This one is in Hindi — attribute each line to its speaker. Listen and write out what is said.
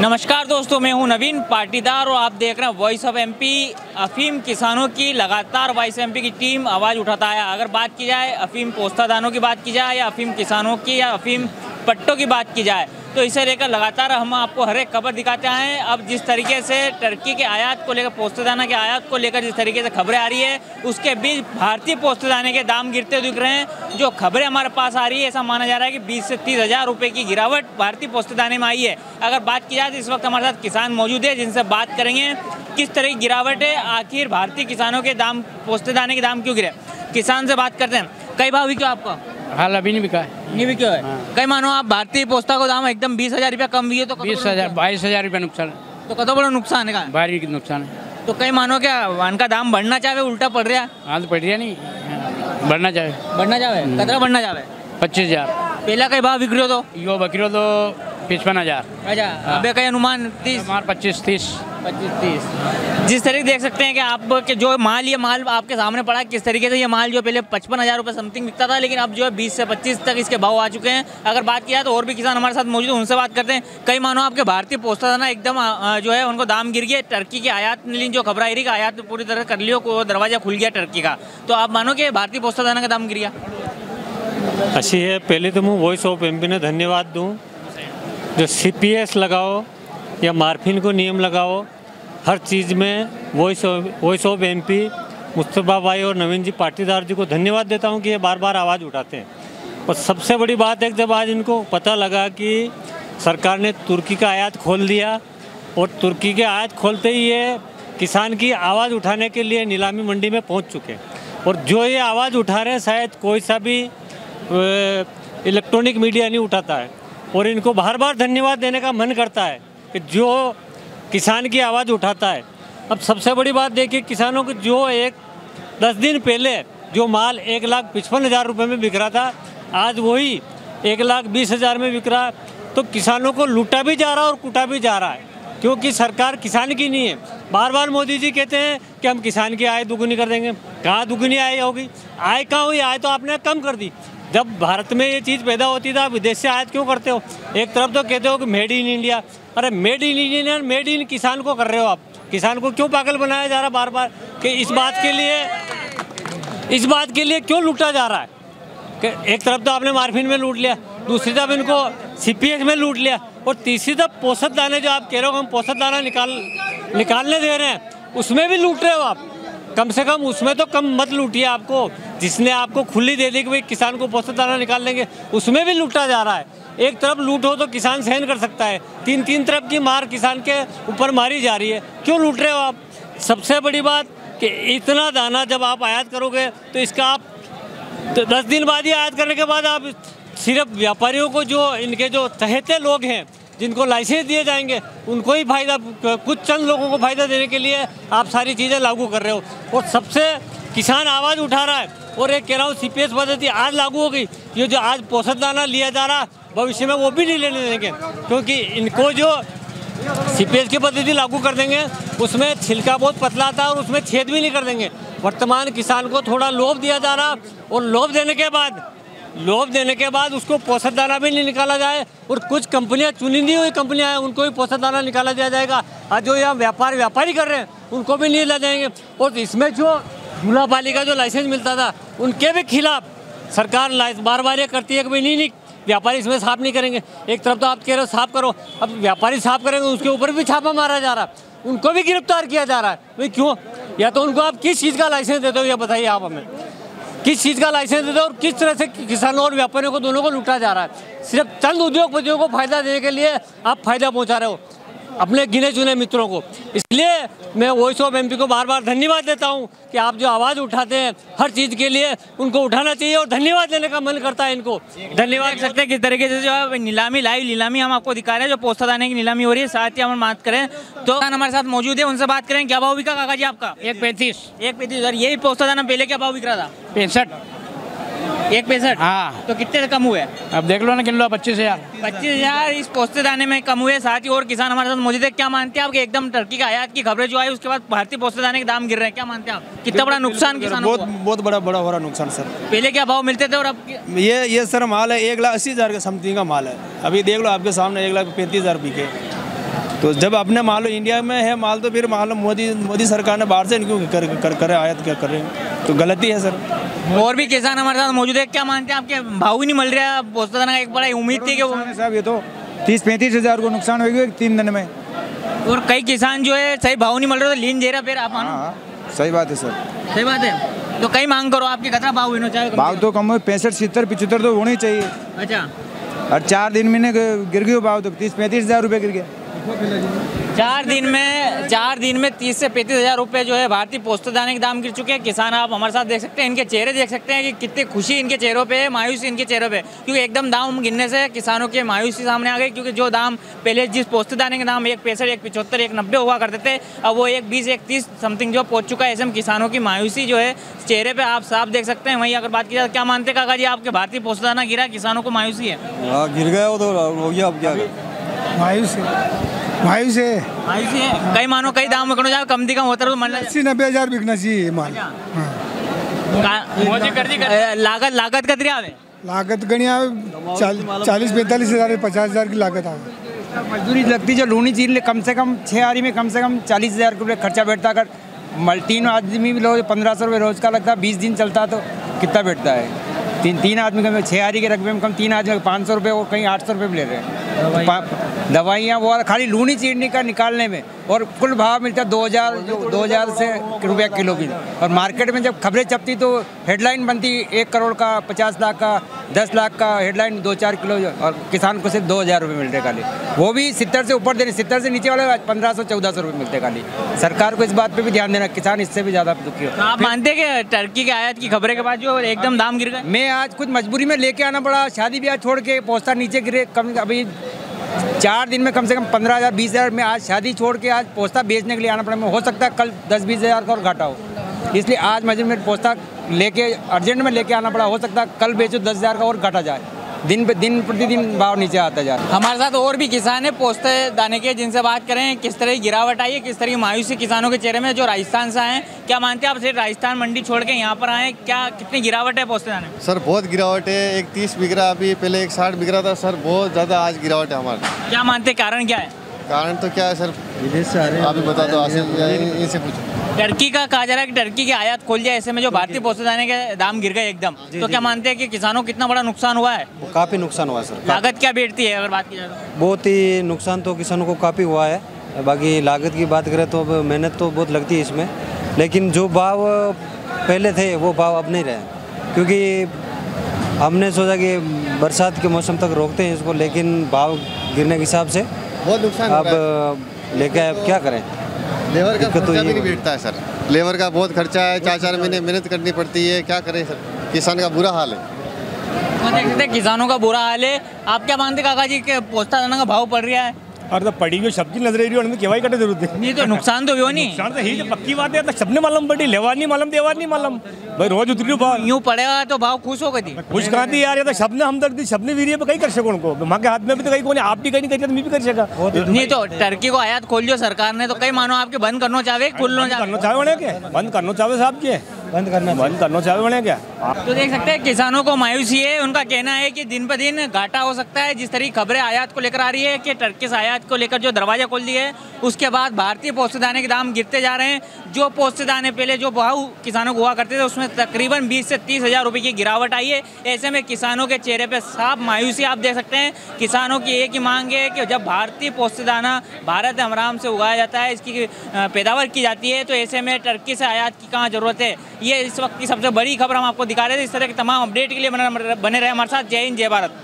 Speaker 1: नमस्कार दोस्तों, मैं हूं नवीन पाटीदार और आप देख रहे हैं वॉइस ऑफ एमपी। अफीम किसानों की लगातार वॉइस ऑफ एमपी की टीम आवाज़ उठाता है। अगर बात की जाए अफीम पोस्तादानों की बात की जाए या अफीम किसानों की या अफीम पट्टों की बात की जाए तो इसे लेकर लगातार हम आपको हर एक खबर दिखाते हैं। अब जिस तरीके से टर्की के आयात को लेकर, पोस्तादाना के आयात को लेकर जिस तरीके से खबरें आ रही है, उसके बीच भारतीय पोस्तादाने के दाम गिरते दिख रहे हैं। जो खबरें हमारे पास आ रही है, ऐसा माना जा रहा है कि 20 से 30 हज़ार रुपये की गिरावट भारतीय पोस्तादाने में आई है। अगर बात की जाए तो इस वक्त हमारे साथ किसान मौजूद है जिनसे बात करेंगे किस तरह की गिरावट है, आखिर भारतीय किसानों के दाम, पोस्तादाने के दाम क्यों गिरे। किसान से बात करते हैं। कई भाव बिका आपका?
Speaker 2: हाल अभी नहीं बिका है।
Speaker 1: नहीं बिका है। कई मानो आप भारतीय पोस्ता को दाम एकदम 20,000 रुपया कम दिए तो
Speaker 2: 20,000 22,000 रुपया नुकसान
Speaker 1: तो कतो बड़ा नुकसान है का?
Speaker 2: भारी नुकसान है।
Speaker 1: तो कई मानो क्या वाहन का दाम बढ़ना चाहे उल्टा पड़ रहा है?
Speaker 2: हाँ तो पड़ रहा नहीं, बढ़ना चाहे।
Speaker 1: बढ़ना चाहे कतरा बढ़ना चाहे?
Speaker 2: 25,000।
Speaker 1: पहला कई भाव बिक्री हो तो
Speaker 2: यो बकरी तो 55,000।
Speaker 1: अच्छा, अबे कई अनुमान 30?
Speaker 2: 25-30।
Speaker 1: जिस तरीके देख सकते हैं कि आप के जो माल, ये माल आपके सामने पड़ा, किस तरीके से ये माल जो पहले 55,000 रुपये समथिंग बिकता था, लेकिन अब जो है 20 से 25 तक इसके भाव आ चुके हैं। अगर बात किया तो और भी किसान हमारे साथ मौजूद हैं, उनसे बात करते हैं। कई मानो आपके भारतीय पोस्तादाना एकदम जो है उनको दाम गिर गया। टर्की के आयात जो खबर आई रही कि आयात पूरी तरह कर लियो, को दरवाजा खुल गया टर्की का, तो आप मानो कि भारतीय पोस्तादाना का दाम गिर गया?
Speaker 3: अच्छी है। पहले तो मैं वॉइस ऑफ एमपी ने धन्यवाद दूँ। जो CPS लगाओ या मार्फिन को नियम लगाओ, हर चीज़ में वॉइस ऑफ एमपी मुस्तफा भाई और नवीन जी पाटीदार जी को धन्यवाद देता हूं कि ये बार बार आवाज़ उठाते हैं। और सबसे बड़ी बात है, जब आज इनको पता लगा कि सरकार ने तुर्की का आयात खोल दिया और तुर्की के आयात खोलते ही ये किसान की आवाज़ उठाने के लिए नीलामी मंडी में पहुंच चुके हैं। और जो ये आवाज़ उठा रहे हैं, शायद कोई सा भी इलेक्ट्रॉनिक मीडिया नहीं उठाता है। और इनको बार बार धन्यवाद देने का मन करता है कि जो किसान की आवाज़ उठाता है। अब सबसे बड़ी बात देखिए, किसानों को जो 10 दिन पहले जो माल 1,55,000 रुपये में बिक रहा था, आज वही 1,20,000 में बिक रहा है। तो किसानों को लूटा भी जा रहा है और कूटा भी जा रहा है, क्योंकि सरकार किसान की नहीं है। बार बार मोदी जी कहते हैं कि हम किसान की आय दोगुनी कर देंगे। कहाँ दोगुनी आय होगी? आय कहाँ हुई? आय तो आपने कम कर दी। जब भारत में ये चीज़ पैदा होती था, विदेश से आयात क्यों करते हो? एक तरफ तो कहते हो कि मेड इन इंडिया, अरे made in India, made in किसान को कर रहे हो आप। किसान को क्यों पागल बनाया जा रहा बार बार कि इस बात के लिए क्यों लूटा जा रहा है? कि एक तरफ तो आपने मार्फिन में लूट लिया, दूसरी तरफ इनको CPS में लूट लिया, और तीसरी तरफ पोषक दाने जो आप कह रहे हो हम पोषक दाना निकालने दे रहे हैं, उसमें भी लूट रहे हो आप। कम से कम उसमें तो कम मत लूटिए। आपको जिसने आपको खुली दे दी कि भाई किसान को पोषक दाना निकाल लेंगे, उसमें भी लूटा जा रहा है। एक तरफ लूट हो तो किसान सहन कर सकता है, तीन तरफ की मार किसान के ऊपर मारी जा रही है। क्यों लूट रहे हो आप? सबसे बड़ी बात कि इतना दाना जब आप आयात करोगे तो इसका आप 10 दिन बाद ही आयात करने के बाद आप सिर्फ व्यापारियों को, जो इनके जो चहेते लोग हैं जिनको लाइसेंस दिए जाएंगे, उनको ही फायदा, कुछ चंद लोगों को फायदा देने के लिए आप सारी चीज़ें लागू कर रहे हो। और सबसे किसान आवाज़ उठा रहा है। और एक कह रहा हूँ, CPS पद्धति आज लागू हो गई। ये जो आज पोषक दाना लिया जा रहा, भविष्य में वो भी नहीं लेने देंगे, क्योंकि इनको जो CPS की पद्धति लागू कर देंगे उसमें छिलका बहुत पतला आता है और उसमें छेद भी नहीं कर देंगे। वर्तमान किसान को थोड़ा लोभ दिया जा रहा, और लोभ देने के बाद उसको पोषक दाना भी नहीं निकाला जाए। और कुछ कंपनियां, चुनिंदी हुई कंपनियां हैं, उनको भी पोषक दाना निकाला दिया जाएगा। आज जो यहाँ व्यापारी कर रहे हैं उनको भी नहीं ला जाएंगे। और इसमें जो झूलापाली का जो लाइसेंस मिलता था, उनके भी खिलाफ सरकार बार बार ये करती है कि भाई नहीं, व्यापारी इसमें साफ नहीं करेंगे। एक तरफ तो आप कह रहे हो साफ करो, अब व्यापारी साफ करेंगे उसके ऊपर भी छापा मारा जा रहा है, उनको भी गिरफ्तार किया जा रहा है। भाई क्यों? या तो उनको आप किस चीज़ का लाइसेंस देते हो, ये बताइए आप हमें। किस चीज़ का लाइसेंस देते हो और किस तरह से किसानों और व्यापारियों को दोनों को लूटा जा रहा है? सिर्फ चंद उद्योगपतियों को फायदा देने के लिए आप फायदा पहुंचा रहे हो अपने गिने चुने मित्रों को। इसलिए मैं वॉइस ऑफ एमपी को बार बार धन्यवाद देता हूं कि आप जो आवाज़ उठाते हैं हर चीज़ के लिए, उनको उठाना चाहिए और धन्यवाद देने का मन करता है इनको। धन्यवाद।
Speaker 1: देख सकते हैं किस तरीके से जो है नीलामी, लाइव नीलामी हम आपको दिखा रहे हैं, जो पोस्तादाने की नीलामी हो रही है। साथ ही हम बात करें तो हमारे साथ मौजूद है, उनसे बात करें। क्या भाव बिका काका जी आपका?
Speaker 2: 1,35,000।
Speaker 1: यही पोस्तादाना पहले क्या भाव बिक रहा था?
Speaker 2: 65।
Speaker 1: हाँ, तो कितने कम हुए?
Speaker 2: अब देख लो ना, किन लो 25,000।
Speaker 1: 25,000 इस पोस्तादाने में कम हुए। साथ ही और किसान हमारे साथ मौजूद है। क्या मानते हैं आप कि एकदम टर्की का आयात की खबरें जो आई उसके बाद भारतीय पोस्तादाने के दाम गिर रहे हैं, क्या मानते हैं आप? कितना बड़ा नुकसान किसानों को?
Speaker 4: बहुत बड़ा हो रहा नुकसान सर।
Speaker 1: पहले क्या भाव मिलते थे और अब?
Speaker 4: ये सर माल है 1,80,000 का समथिंग का माल है। अभी देख लो आपके सामने 1,35,000 बिके। तो जब अपने मान लो इंडिया में है माल तो फिर मान लो मोदी सरकार ने बाहर से इनको कर आयात क्या कर रहे हैं, तो गलती है सर।
Speaker 1: और भी किसान हमारे साथ मौजूद है, क्या मानते हैं आपके भाव ही नहीं मिल रहा, पोस्ता दाना का एक बड़ा उम्मीद थी कि वो
Speaker 5: साहब ये तो 30-35 हज़ार को नुकसान होगी 3 दिन में।
Speaker 1: और कई किसान जो है सही भाव नहीं मिल रहा तो लीन दे रहा, फिर आप मानो?
Speaker 5: हाँ सही बात है सर,
Speaker 1: सही बात है। तो कई मांग करो, आपके कितना भाव होना चाहिए?
Speaker 5: भाव तो कम हो 65-70-75 तो होने ही चाहिए।
Speaker 1: अच्छा,
Speaker 5: और 4 दिन में गिर गए भाव तो 30-35 हज़ार रुपये गिर गया।
Speaker 1: 4 दिन में 30 से 35 हज़ार रुपये जो है भारतीय पोस्ता दाने के दाम गिर चुके हैं। किसान आप हमारे साथ देख सकते हैं, इनके चेहरे देख सकते हैं कि कितनी खुशी इनके चेहरों पे है, मायूसी इनके चेहरों पे, क्योंकि एकदम दाम गिरने से किसानों की मायूसी सामने आ गई। क्योंकि जो दाम पहले जिस पोस्ता दाने के दाम 1.65, 1.75, 1.90 हुआ करते थे, अब वो 1.20, 1.30 समथिंग जो पहुँच चुका है। ऐसे में किसानों की मायूसी जो है चेहरे पर आप साफ देख सकते हैं। वहीं अगर बात की जाए, क्या मानते काका जी, आपके भारतीय पोस्ता दाना गिरा, किसानों को मायूसी है?
Speaker 5: गिर गया वो तो हो गया, अब क्या मायूस है।
Speaker 1: कई मानो कई दाम में जाए कम कम होता है,
Speaker 5: 80-90 हज़ार बिकना चाहिए माल।
Speaker 1: लागत कतरी आवे?
Speaker 5: लागत गणिया 40-45 हज़ार 50 हज़ार की लागत आवे।
Speaker 6: मजदूरी लगती जो लूनी चीज कम से कम 6 आरी में कम से कम 40 हज़ार रुपये खर्चा बैठता। अगर 3 आदमी भी लो 1500 रुपये रोज का लगता, 20 दिन चलता तो कितना बैठता है? 3 आदमी का 6 आरी के रकबे में कम 3 आदमी 500 रुपये और कहीं 800 रुपये भी ले रहे हैं। दवाइयाँ वो खाली लूनी चीनी का निकालने में, और कुल भाव मिलता है 2000 से रुपया किलो की। और मार्केट में जब खबरें छपती तो हेडलाइन बनती 1 करोड़ का, 50 लाख का, 10 लाख का हेडलाइन 2-4 किलो, और किसान को सिर्फ 2000 रुपये मिलते खाली, वो भी 70 से ऊपर देने, 70 से नीचे वाले 1500-1400 रुपये मिलते खाली। सरकार को इस बात पे भी ध्यान देना, किसान इससे भी ज़्यादा दुखी हो।
Speaker 1: आप मानते हैं कि टर्की के आयात की खबरें के बाद जो एकदम दाम गिर गए?
Speaker 6: मैं आज कुछ मजबूरी में लेके आना पड़ा, शादी ब्याह छोड़ के पोस्ता नीचे गिरे, कम अभी 4 दिन में कम से कम 15 हज़ार 20 हज़ार में आज शादी छोड़ के आज पोस्ता बेचने के लिए आना पड़ा। मैं हो सकता है कल 10-20 हज़ार का और घाटा हो, इसलिए आज मजबूरी में पोस्ता लेके अर्जेंट में लेके आना पड़ा। हो सकता है कल बेचो 10 हज़ार का और घाटा जाए, दिन प्रतिदिन भाव नीचे आता जा रहा है।
Speaker 1: हमारे साथ और भी किसान है पोस्ते दाने के, जिनसे बात करें किस तरह की गिरावट आई है, किस तरह की मायूसी किसानों के चेहरे में, जो राजस्थान से आए। क्या मानते हैं आप, सिर्फ राजस्थान मंडी छोड़ के यहाँ पर आए, क्या कितनी गिरावट है पोस्ते दाने में?
Speaker 7: सर बहुत गिरावट है, एक 30 बिक रहा, अभी पहले एक 60 बिक रहा था सर, बहुत ज़्यादा आज गिरावट है हमारे।
Speaker 1: क्या मानते, कारण क्या है?
Speaker 7: कारण तो क्या है सर, विदेश से आ रहे हैं, आप ही बता दो, इनसे पूछो।
Speaker 1: टर्की का कहा जा रहा है कि टर्की की आयात खोल जाए, ऐसे में जो भारतीय पोस्ता दाने के दाम गिर गए एकदम, तो क्या मानते हैं कि किसानों को कितना बड़ा नुकसान हुआ है?
Speaker 8: काफ़ी नुकसान हुआ है सर।
Speaker 1: लागत क्या बैठती है अगर बात की जाए तो?
Speaker 8: बहुत ही नुकसान तो किसानों को काफ़ी हुआ है। बाकी लागत की बात करें तो अब मेहनत तो बहुत लगती है इसमें, लेकिन जो भाव पहले थे वो भाव अब नहीं रहे, क्योंकि हमने सोचा कि बरसात के मौसम तक रोकते हैं इसको, लेकिन भाव गिरने के हिसाब से
Speaker 7: बहुत नुकसान
Speaker 8: अब लेके अब क्या करें।
Speaker 7: लेबर का खर्चा भी नहीं बैठता है सर, लेबर का बहुत खर्चा है, 4-4 महीने मेहनत करनी पड़ती है, क्या करें सर, किसान का बुरा हाल है।
Speaker 1: तो देख सकते हैं किसानों का बुरा हाल है। आप क्या मानते काका जी के पोस्ता दाना का भाव बढ़ रहा है?
Speaker 9: और तो पड़ी हुई सब्जी नजर रही है, केवाई करने जरूरत है।
Speaker 1: नहीं तो नुकसान तो हो नहीं,
Speaker 9: नुकसान तो ही तो पक्की बात है, तो सबने मालूम पड़ी, लेवा नहीं मालूम, देवा नहीं मालूम, भाई रोज उतरी भाव
Speaker 1: यूँ पड़ेगा तो भाव खुश होगा थी,
Speaker 9: कुछ कहा थी यार, ये तो सबने हमदर्दी सबने वीरिय पे कहीं कर सको उनको, माँ के हाथ में भी तो कहीं को नहीं, आप भी कहीं नहीं करिए तो मैं भी कर सका।
Speaker 1: नहीं तो टर्की को आयात खोल दिया सरकार ने, तो कई मानो आपके बंद करना चाहे, खुलना
Speaker 9: चाहे क्या, बंद करना चाहे साहब के, बंद करना चाहे बने क्या।
Speaker 1: तो देख सकते हैं किसानों को मायूसी है। उनका कहना है कि दिन ब दिन घाटा हो सकता है। जिस तरह की खबरें आयात को लेकर आ रही है कि टर्की से आयात को लेकर जो दरवाजा खोल दिए है, उसके बाद भारतीय पोस्ता दाने के दाम गिरते जा रहे हैं। जो पोस्ता दाने पहले जो भाव किसानों को हुआ करते थे, उसमें तकरीबन 20 से 30 हज़ार रुपये की गिरावट आई है। ऐसे में किसानों के चेहरे पर साफ मायूसी आप देख सकते हैं। किसानों की एक ही मांग है कि जब भारतीय पोस्ता दाना भारत आराम से उगाया जाता है, इसकी पैदावार की जाती है, तो ऐसे में टर्की से आयात की कहाँ ज़रूरत है। ये इस वक्त की सबसे बड़ी खबर हम आपको दिखा रहे थे। इस तरह के तमाम अपडेट के लिए बने रहे हमारे साथ। जय हिंद, जय भारत।